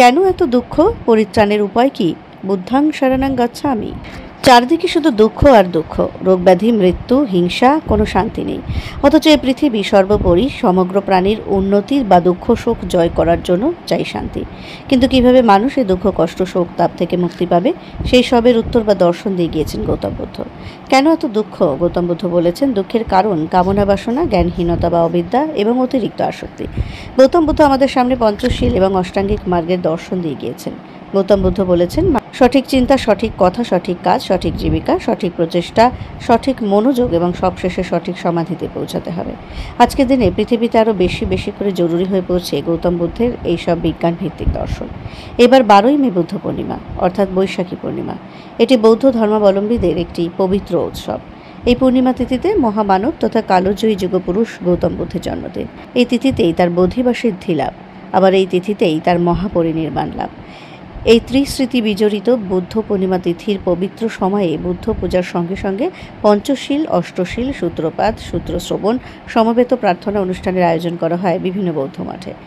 কেন এত দুঃখ? পরিত্রাণের উপায় কি? বুদ্ধাং শরণং গচ্ছামি। চারদিকে শুধু দুঃখ আর দুঃখ, রোগ ব্যাধি, মৃত্যু, হিংসা, কোনো শান্তি নেই। অথচ এই পৃথিবী সর্বোপরি সমগ্র প্রাণীর উন্নতি বা দুঃখ শোক জয় করার জন্য চাই শান্তি। কিন্তু কিভাবে মানুষ এই দুঃখ কষ্ট শোক তাপ থেকে মুক্তি পাবে, সেই সবের উত্তর বা দর্শন দিয়ে গিয়েছেন গৌতম বুদ্ধ। কেন এত দুঃখ? গৌতম বুদ্ধ বলেছেন, দুঃখের কারণ কামনা বাসনা, জ্ঞানহীনতা বা অবিদ্যা এবং অতিরিক্ত আসক্তি। গৌতম বুদ্ধ আমাদের সামনে পঞ্চশীল এবং অষ্টাঙ্গিক মার্গের দর্শন দিয়ে গিয়েছেন। গৌতম বুদ্ধ বলেছেন, সঠিক চিন্তা, সঠিক কথা, সঠিক কাজ, সঠিক জীবিকা, সঠিক প্রচেষ্টা, সঠিক মনোযোগ এবং সবশেষে সঠিক সমাধিতে পৌঁছাতে হবে। আজকের দিনে পৃথিবীতে আরও বেশি বেশি করে জরুরি হয়ে পড়ছে গৌতম বুদ্ধের এইসব বিজ্ঞান ভিত্তিক দর্শন। এবার 12ই মে বুদ্ধ পূর্ণিমা, অর্থাৎ বৈশাখী পূর্ণিমা। এটি বৌদ্ধ ধর্মাবলম্বীদের একটি পবিত্র উৎসব। এই পূর্ণিমা তিথিতে মহামানব তথা কালজয়ী যুগপুরুষ গৌতম বুদ্ধের জন্মদিন। এই তিথিতেই তার বোধি বা সিদ্ধি লাভ, আবার এই তিথিতেই তার মহাপরিনির্বাণ লাভ। এই ত্রিস্মৃতি বিজড়িত বুদ্ধ পূর্ণিমা তিথির পবিত্র সময়ে বুদ্ধ পূজার সঙ্গে সঙ্গে পঞ্চশীল, অষ্টশীল, সূত্রপাত, সূত্র শ্রবণ, সমবেত প্রার্থনা অনুষ্ঠানের আয়োজন করা হয় বিভিন্ন বৌদ্ধ মঠে।